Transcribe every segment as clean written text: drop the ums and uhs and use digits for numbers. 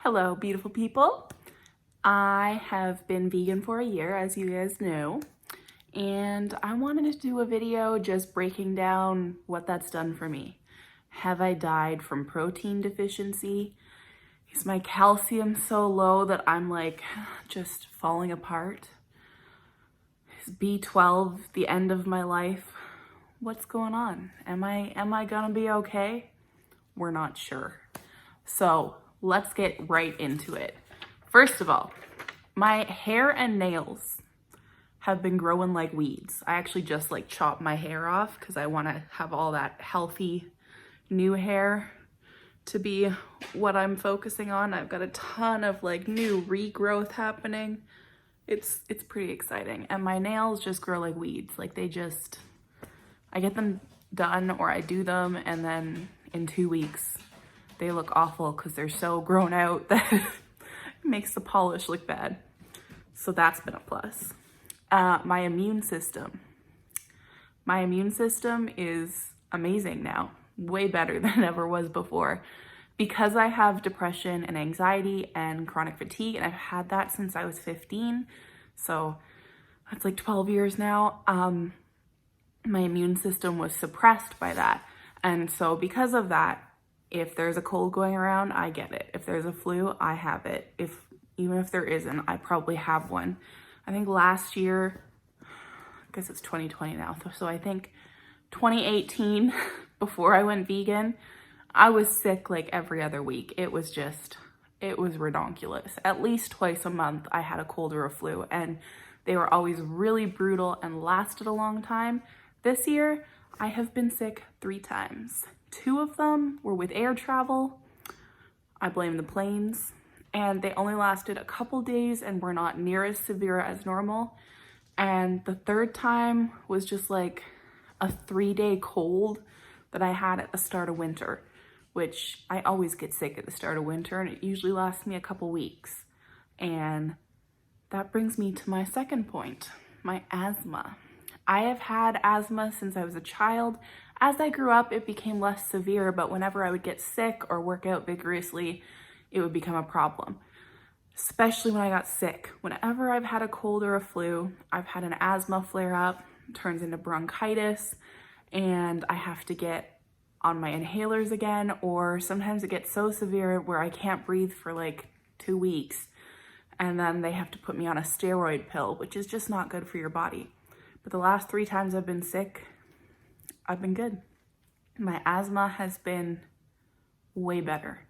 Hello, beautiful people. I have been vegan for a year, as you guys know, and I wanted to do a video just breaking down what that's done for me. Have I died from protein deficiency? Is my calcium so low that I'm like just falling apart? Is B12 the end of my life? What's going on? Am I gonna be okay? We're not sure. So let's get right into it. First of all, my hair and nails have been growing like weeds. I actually just like chopped my hair off because I want to have all that healthy new hair to be what I'm focusing on. I've got a ton of like new regrowth happening. It's pretty exciting. And my nails just grow like weeds. Like I get them done or I do them and then in 2 weeks they look awful because they're so grown out that it makes the polish look bad. So that's been a plus. My immune system is amazing now, way better than it ever was before. Because I have depression and anxiety and chronic fatigue, and I've had that since I was 15, so that's like 12 years now, my immune system was suppressed by that. And so because of that, if there's a cold going around, I get it. If there's a flu, I have it. Even if there isn't, I probably have one. I think last year, I guess it's 2020 now, so I think 2018, before I went vegan, I was sick like every other week. It was redonkulous. At least twice a month, I had a cold or a flu, and they were always really brutal and lasted a long time. This year, I have been sick 3 times. 2 of them were with air travel. I blame the planes. And they only lasted a couple days and were not near as severe as normal. And the 3rd time was just like a 3-day cold that I had at the start of winter, which I always get sick at the start of winter and it usually lasts me a couple weeks. And that brings me to my second point, my asthma. I have had asthma since I was a child. As I grew up, it became less severe, but whenever I would get sick or work out vigorously, it would become a problem, especially when I got sick. Whenever I've had a cold or a flu, I've had an asthma flare up, turns into bronchitis, and I have to get on my inhalers again, or sometimes it gets so severe where I can't breathe for like 2 weeks, and then they have to put me on a steroid pill, which is just not good for your body. But the last 3 times I've been sick, I've been good. My asthma has been way better,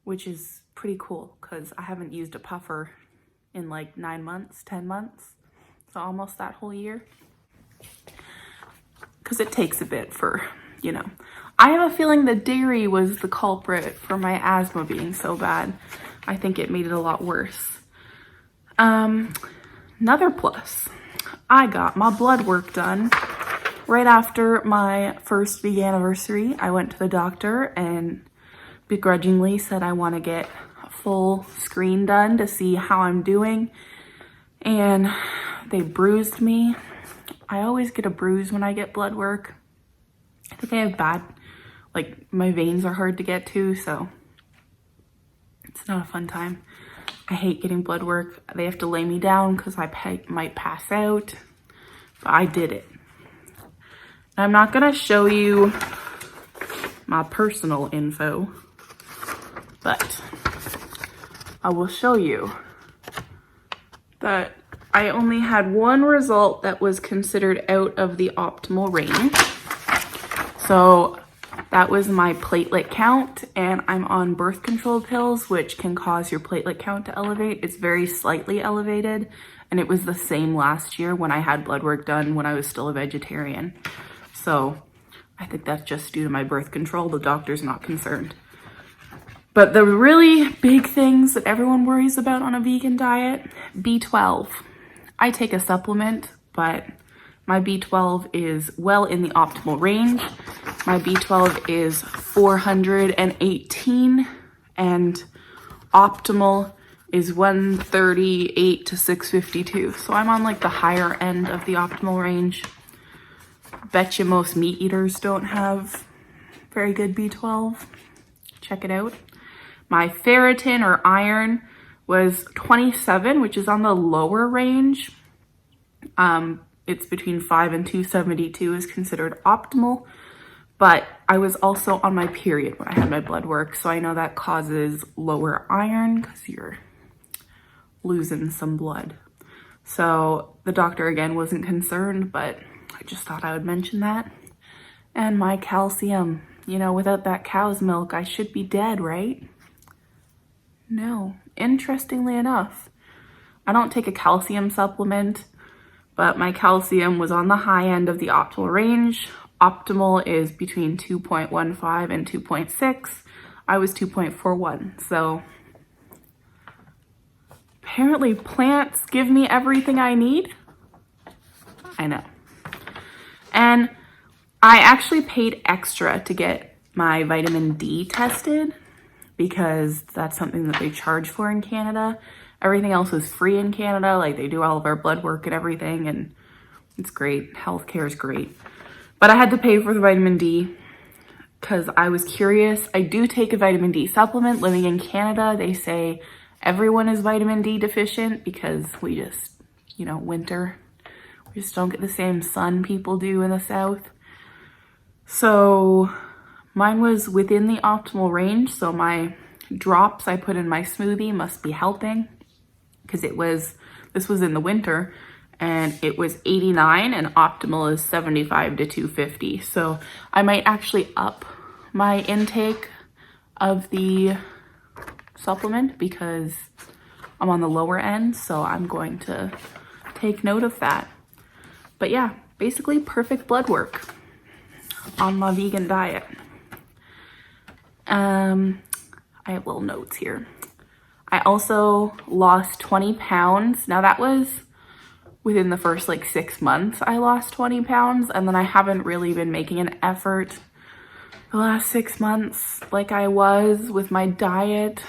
which is pretty cool because I haven't used a puffer in like 9 months, 10 months. So almost that whole year. Because it takes a bit for, I have a feeling that dairy was the culprit for my asthma being so bad. I think it made it a lot worse. Another plus, I got my blood work done. Right after my first vegan anniversary, I went to the doctor and begrudgingly said I want to get a full screen done to see how I'm doing. And they bruised me. I always get a bruise when I get blood work. I think I have my veins are hard to get to, so it's not a fun time. I hate getting blood work. They have to lay me down because I might pass out, but I did it. I'm not gonna show you my personal info, but I will show you that I only had one result that was considered out of the optimal range. So that was my platelet count, and I'm on birth control pills, which can cause your platelet count to elevate. It's very slightly elevated, and it was the same last year when I had blood work done when I was still a vegetarian. So I think that's just due to my birth control. The doctor's not concerned. But the really big things that everyone worries about on a vegan diet, B12. I take a supplement, but my B12 is well in the optimal range. My B12 is 418 and optimal is 138 to 652. So I'm on like the higher end of the optimal range. Bet you most meat eaters don't have very good B12. Check it out. My ferritin or iron was 27, which is on the lower range. It's between 5 and 272 is considered optimal. But I was also on my period when I had my blood work, so I know that causes lower iron because you're losing some blood. So the doctor again wasn't concerned, but I just thought I would mention that. And my calcium, you know, without that cow's milk, I should be dead, right? No. Interestingly enough, I don't take a calcium supplement, but my calcium was on the high end of the optimal range. Optimal is between 2.15 and 2.6. I was 2.41. So apparently plants give me everything I need. I know. And I actually paid extra to get my vitamin D tested because that's something that they charge for in Canada. Everything else is free in Canada. Like, they do all of our blood work and everything, and it's great. Healthcare is great. But I had to pay for the vitamin D because I was curious. I do take a vitamin D supplement. Living in Canada, they say everyone is vitamin D deficient because we just, you know, winter. We just don't get the same sun people do in the south. So mine was within the optimal range. So my drops I put in my smoothie must be helping because this was in the winter. And it was 89 and optimal is 75 to 250. So I might actually up my intake of the supplement because I'm on the lower end. So I'm going to take note of that. But yeah, basically perfect blood work on my vegan diet. I have little notes here. I also lost 20 pounds. Now that was within the first like 6 months, I lost 20 pounds, and then I haven't really been making an effort the last 6 months like I was with my diet.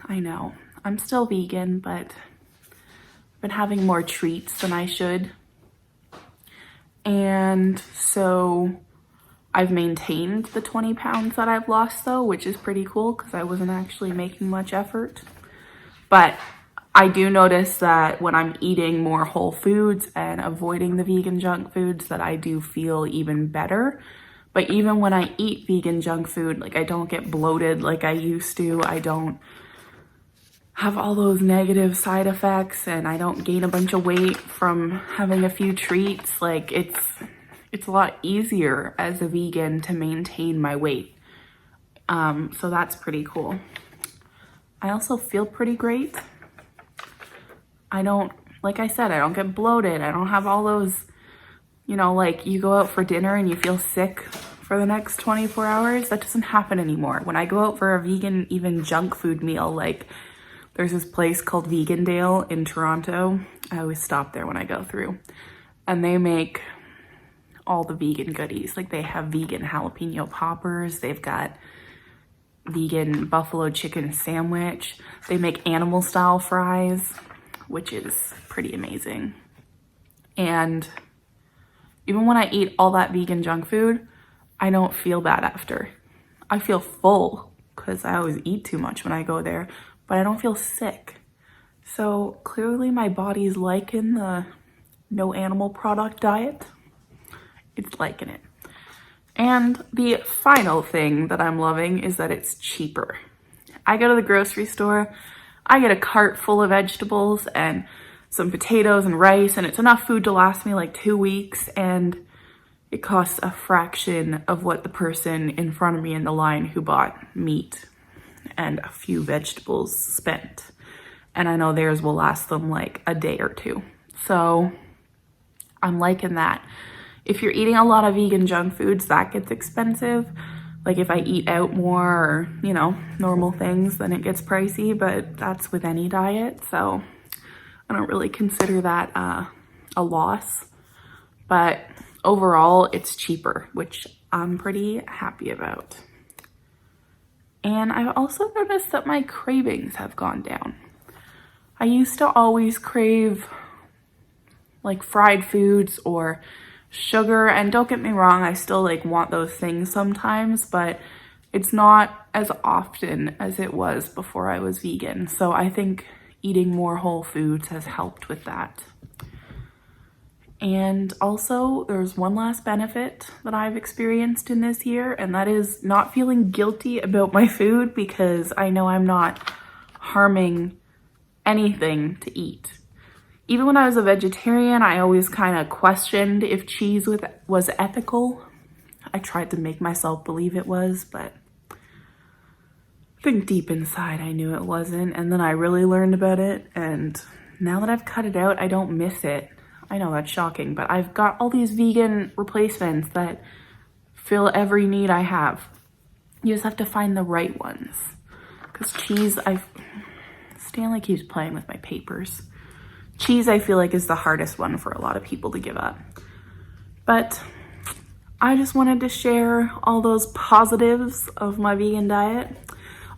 I know, I'm still vegan, but I've been having more treats than I should. And so I've maintained the 20 pounds that I've lost though, which is pretty cool because I wasn't actually making much effort. But I do notice that when I'm eating more whole foods and avoiding the vegan junk foods that I do feel even better. But even when I eat vegan junk food, like I don't get bloated like I used to. I don't have all those negative side effects and I don't gain a bunch of weight from having a few treats. Like it's a lot easier as a vegan to maintain my weight. So that's pretty cool. I also feel pretty great. Like I said, I don't get bloated. I don't have all those, you know, like you go out for dinner and you feel sick for the next 24 hours. That doesn't happen anymore. When I go out for a vegan, even junk food meal, like there's this place called Vegandale in Toronto. I always stop there when I go through. And they make all the vegan goodies. Like they have vegan jalapeno poppers. They've got vegan buffalo chicken sandwich. They make animal style fries, which is pretty amazing. And even when I eat all that vegan junk food, I don't feel bad after. I feel full because I always eat too much when I go there, but I don't feel sick. So clearly my body's liking the no animal product diet. It's liking it. And the final thing that I'm loving is that it's cheaper. I go to the grocery store, I get a cart full of vegetables and some potatoes and rice, and it's enough food to last me like 2 weeks, and it costs a fraction of what the person in front of me in the line who bought meat and a few vegetables spent. And I know theirs will last them like a day or two. So I'm liking that. If you're eating a lot of vegan junk foods, that gets expensive. Like if I eat out more or, you know, normal things, then it gets pricey, but that's with any diet. So I don't really consider that a loss. But overall, it's cheaper, which I'm pretty happy about. And I've also noticed that my cravings have gone down. I used to always crave like fried foods or sugar, and don't get me wrong, I still like want those things sometimes, but it's not as often as it was before I was vegan. So I think eating more whole foods has helped with that. And also, there's one last benefit that I've experienced in this year, and that is not feeling guilty about my food because I know I'm not harming anything to eat. Even when I was a vegetarian, I always kind of questioned if cheese was ethical. I tried to make myself believe it was, but I think deep inside I knew it wasn't. And then I really learned about it, and now that I've cut it out, I don't miss it. I know that's shocking, but I've got all these vegan replacements that fill every need I have. You just have to find the right ones. Because cheese, Stanley keeps playing with my papers. Cheese, I feel like, is the hardest one for a lot of people to give up. But I just wanted to share all those positives of my vegan diet.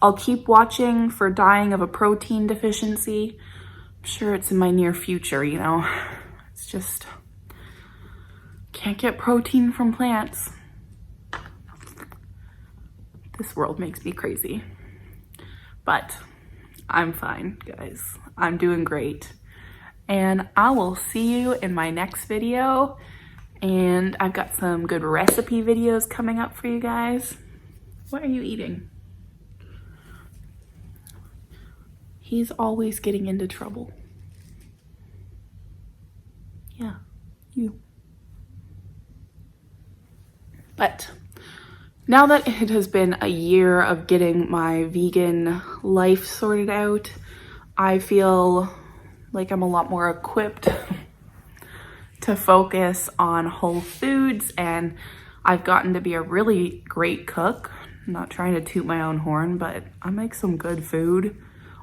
I'll keep watching for dying of a protein deficiency. I'm sure it's in my near future, you know. It's just, can't get protein from plants. This world makes me crazy. But I'm fine, guys. I'm doing great. And I will see you in my next video. And I've got some good recipe videos coming up for you guys. What are you eating? He's always getting into trouble. Yeah, you. But now that it has been a year of getting my vegan life sorted out, I feel like I'm a lot more equipped to focus on whole foods, and I've gotten to be a really great cook. I'm not trying to toot my own horn, but I make some good food.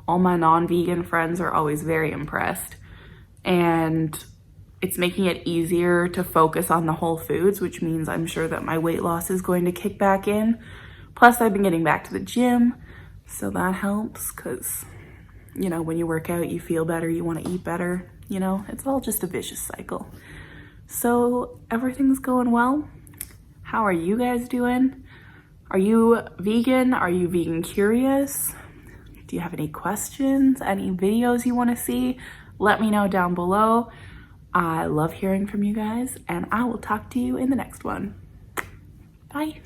All my non-vegan friends are always very impressed, and it's making it easier to focus on the whole foods, which means I'm sure that my weight loss is going to kick back in. Plus, I've been getting back to the gym, so that helps because, you know, when you work out, you feel better, you want to eat better, you know, it's all just a vicious cycle. So everything's going well. How are you guys doing? Are you vegan? Are you vegan curious? Do you have any questions, any videos you want to see? Let me know down below. I love hearing from you guys, and I will talk to you in the next one. Bye.